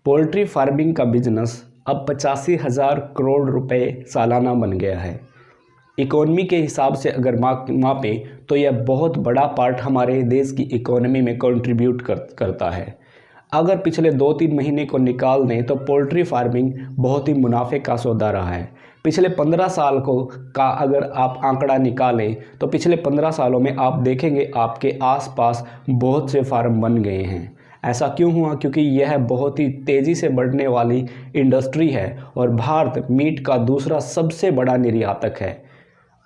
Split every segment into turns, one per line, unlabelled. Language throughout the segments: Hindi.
पोल्ट्री फार्मिंग का बिजनेस अब 85,000 करोड़ रुपए सालाना बन गया है। इकोनॉमी के हिसाब से अगर मापें तो यह बहुत बड़ा पार्ट हमारे देश की इकोनॉमी में कंट्रीब्यूट करता है। अगर पिछले 2-3 महीने को निकाल दें तो पोल्ट्री फार्मिंग बहुत ही मुनाफे का सौदा रहा है। पिछले 15 साल का अगर आप आंकड़ा निकालें तो पिछले 15 सालों में आप देखेंगे आपके आसपास बहुत से फार्म बन गए हैं। ऐसा क्यों हुआ? क्योंकि यह बहुत ही तेज़ी से बढ़ने वाली इंडस्ट्री है और भारत मीट का दूसरा सबसे बड़ा निर्यातक है।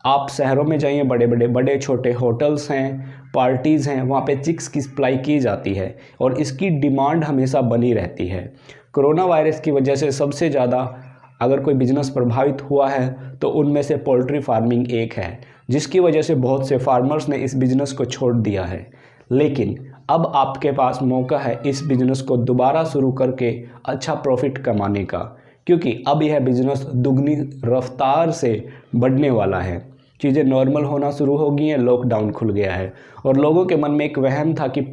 आप शहरों में जाइए, बड़े छोटे होटल्स हैं, पार्टीज़ हैं, वहाँ पे चिक्स की सप्लाई की जाती है और इसकी डिमांड हमेशा बनी रहती है। कोरोना वायरस की वजह से सबसे ज़्यादा अगर कोई बिजनेस प्रभावित हुआ है तो उनमें से पोल्ट्री फार्मिंग एक है, जिसकी वजह से बहुत से फार्मर्स ने इस बिज़नेस को छोड़ दिया है। लेकिन अब आपके पास मौका है इस बिज़नेस को दोबारा शुरू करके अच्छा प्रॉफिट कमाने का, क्योंकि अब यह बिज़नेस दुगनी रफ्तार से बढ़ने वाला है। चीज़ें नॉर्मल होना शुरू हो गई हैं, लॉकडाउन खुल गया है और लोगों के मन में एक वहम था कि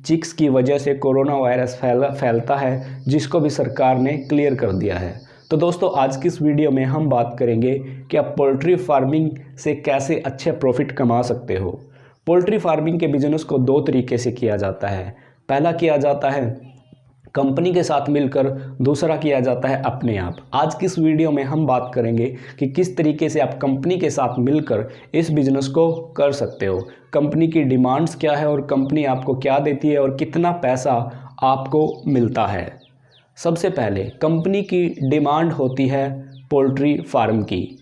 चिक्स की वजह से कोरोना वायरस फैलता है, जिसको भी सरकार ने क्लियर कर दिया है। तो दोस्तों, आज की इस वीडियो में हम बात करेंगे कि आप पोल्ट्री फार्मिंग से कैसे अच्छे प्रॉफिट कमा सकते हो। पोल्ट्री फार्मिंग के बिजनेस को 2 तरीके से किया जाता है। पहला किया जाता है कंपनी के साथ मिलकर, दूसरा किया जाता है अपने आप। आज की इस वीडियो में हम बात करेंगे कि किस तरीके से आप कंपनी के साथ मिलकर इस बिज़नेस को कर सकते हो, कंपनी की डिमांड्स क्या है और कंपनी आपको क्या देती है और कितना पैसा आपको मिलता है। सबसे पहले कंपनी की डिमांड होती है पोल्ट्री फार्म की,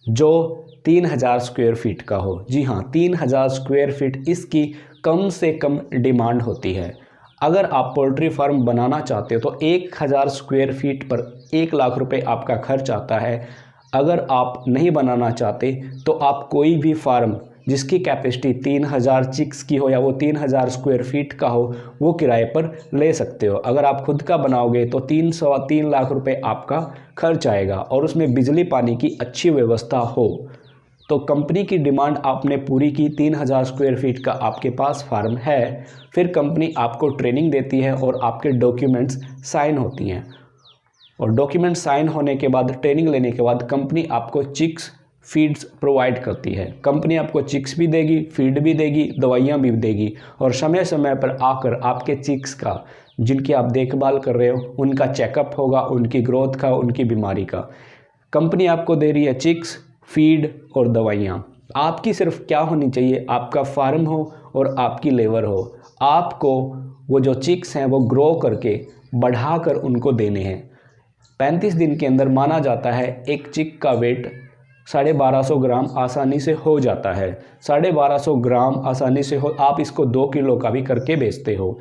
जो 3000 स्क्वायर फीट का हो। जी हाँ, 3000 स्क्वायर फीट इसकी कम से कम डिमांड होती है। अगर आप पोल्ट्री फार्म बनाना चाहते हो तो 1000 स्क्वायर फीट पर 1 लाख रुपए आपका खर्च आता है। अगर आप नहीं बनाना चाहते तो आप कोई भी फार्म जिसकी कैपेसिटी 3000 चिक्स की हो या वो 3000 स्क्वायर फीट का हो, वो किराए पर ले सकते हो। अगर आप खुद का बनाओगे तो 3 लाख रुपए आपका खर्च आएगा और उसमें बिजली पानी की अच्छी व्यवस्था हो। तो कंपनी की डिमांड आपने पूरी की, 3000 स्क्वायर फीट का आपके पास फार्म है। फिर कंपनी आपको ट्रेनिंग देती है और आपके डॉक्यूमेंट्स साइन होती हैं और डॉक्यूमेंट साइन होने के बाद, ट्रेनिंग लेने के बाद कंपनी आपको चिक्स फीड्स प्रोवाइड करती है। कंपनी आपको चिक्स भी देगी, फीड भी देगी, दवाइयाँ भी देगी और समय समय पर आकर आपके चिक्स का, जिनकी आप देखभाल कर रहे हो, उनका चेकअप होगा, उनकी ग्रोथ का, उनकी बीमारी का। कंपनी आपको दे रही है चिक्स, फीड और दवाइयाँ। आपकी सिर्फ क्या होनी चाहिए, आपका फार्म हो और आपकी लेबर हो। आपको वो जो चिक्स हैं वो ग्रो करके बढ़ाकर उनको देने हैं। 35 दिन के अंदर माना जाता है एक चिक का वेट 1250 ग्राम आसानी से हो जाता है। 1250 ग्राम आसानी से हो, आप इसको 2 किलो का भी करके बेचते हो।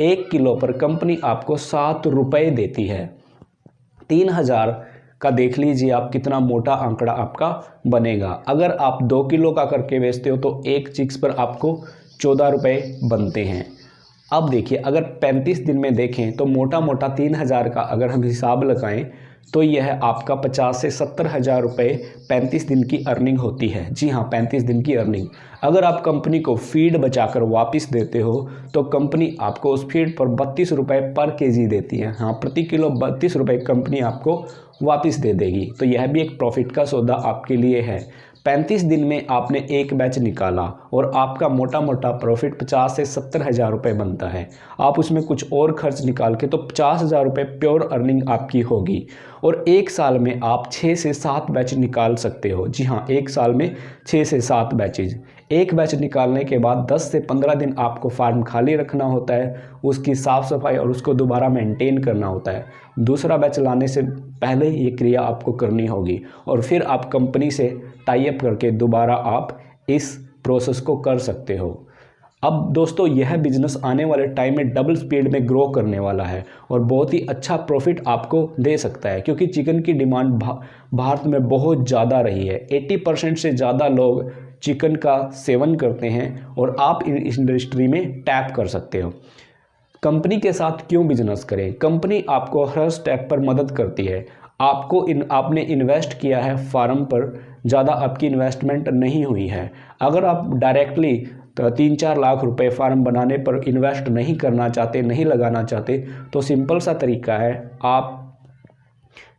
1 किलो पर कंपनी आपको 7 रुपये देती है। 3000 का देख लीजिए आप कितना मोटा आंकड़ा आपका बनेगा। अगर आप 2 किलो का करके बेचते हो तो एक चिक्स पर आपको 14 रुपये बनते हैं। अब देखिए, अगर 35 दिन में देखें तो मोटा 3000 का अगर हम हिसाब लगाएं तो यह आपका 50 से 70 हज़ार रुपये 35 दिन की अर्निंग होती है। जी हाँ, 35 दिन की अर्निंग। अगर आप कंपनी को फीड बचाकर वापस देते हो तो कंपनी आपको उस फीड पर 32 रुपये पर केजी देती है। हाँ, प्रति किलो 32 रुपये कंपनी आपको वापस दे देगी। तो यह भी एक प्रॉफिट का सौदा आपके लिए है। 35 दिन में आपने एक बैच निकाला और आपका मोटा प्रॉफिट 50 से 70 हज़ार रुपये बनता है। आप उसमें कुछ और खर्च निकाल के तो 50,000 रुपये प्योर अर्निंग आपकी होगी और 1 साल में आप 6 से 7 बैच निकाल सकते हो। जी हाँ, 1 साल में 6 से 7 बैचेज। एक बैच निकालने के बाद 10 से 15 दिन आपको फार्म खाली रखना होता है, उसकी साफ़ सफाई और उसको दोबारा मेंटेन करना होता है। दूसरा बैच लाने से पहले ये क्रिया आपको करनी होगी और फिर आप कंपनी से टाई अप करके दोबारा आप इस प्रोसेस को कर सकते हो। अब दोस्तों, यह बिज़नेस आने वाले टाइम में डबल स्पीड में ग्रो करने वाला है और बहुत ही अच्छा प्रॉफिट आपको दे सकता है, क्योंकि चिकन की डिमांड भारत में बहुत ज़्यादा रही है। 80% से ज़्यादा लोग चिकन का सेवन करते हैं और आप इस इंडस्ट्री में टैप कर सकते हो। कंपनी के साथ क्यों बिजनेस करें? कंपनी आपको हर स्टेप पर मदद करती है। आपने इन्वेस्ट किया है फार्म पर, ज़्यादा आपकी इन्वेस्टमेंट नहीं हुई है। अगर आप डायरेक्टली 3-4 लाख रुपए फार्म बनाने पर इन्वेस्ट नहीं करना चाहते, नहीं लगाना चाहते, तो सिंपल सा तरीका है, आप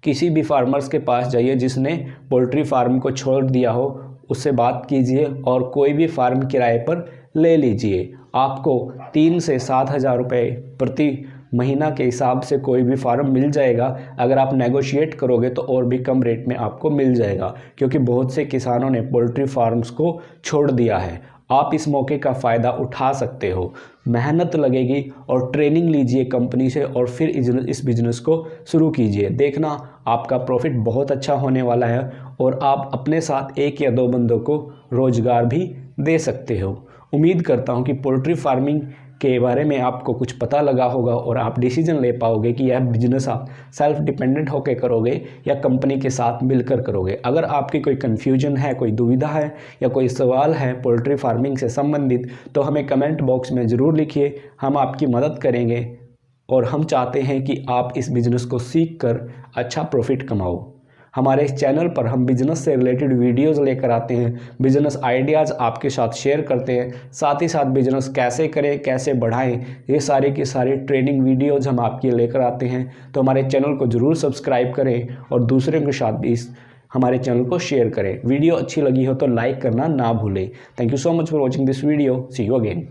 किसी भी फार्मर्स के पास जाइए जिसने पोल्ट्री फार्म को छोड़ दिया हो, उससे बात कीजिए और कोई भी फार्म किराए पर ले लीजिए। आपको 3 से 7 हज़ार रुपये प्रति महीना के हिसाब से कोई भी फार्म मिल जाएगा। अगर आप नेगोशिएट करोगे तो और भी कम रेट में आपको मिल जाएगा, क्योंकि बहुत से किसानों ने पोल्ट्री फार्म्स को छोड़ दिया है। आप इस मौके का फ़ायदा उठा सकते हो। मेहनत लगेगी और ट्रेनिंग लीजिए कंपनी से और फिर इस बिज़नेस को शुरू कीजिए। देखना आपका प्रॉफिट बहुत अच्छा होने वाला है और आप अपने साथ 1 या 2 बंदों को रोज़गार भी दे सकते हो। उम्मीद करता हूँ कि पोल्ट्री फार्मिंग के बारे में आपको कुछ पता लगा होगा और आप डिसीजन ले पाओगे कि यह बिजनेस आप सेल्फ डिपेंडेंट होकर करोगे या कंपनी के साथ मिलकर करोगे। अगर आपकी कोई कन्फ्यूजन है, कोई दुविधा है या कोई सवाल है पोल्ट्री फार्मिंग से संबंधित, तो हमें कमेंट बॉक्स में ज़रूर लिखिए, हम आपकी मदद करेंगे और हम चाहते हैं कि आप इस बिज़नेस को सीख कर अच्छा प्रॉफिट कमाओ। हमारे इस चैनल पर हम बिज़नेस से रिलेटेड वीडियोज़ लेकर आते हैं, बिज़नेस आइडियाज़ आपके साथ शेयर करते हैं, साथ ही साथ बिज़नेस कैसे करें, कैसे बढ़ाएं, ये सारी की सारी ट्रेनिंग वीडियोज़ हम आपके लेकर आते हैं। तो हमारे चैनल को ज़रूर सब्सक्राइब करें और दूसरों के साथ भी हमारे चैनल को शेयर करें। वीडियो अच्छी लगी हो तो लाइक करना ना भूलें। Thank you so much for watching this video. See you again.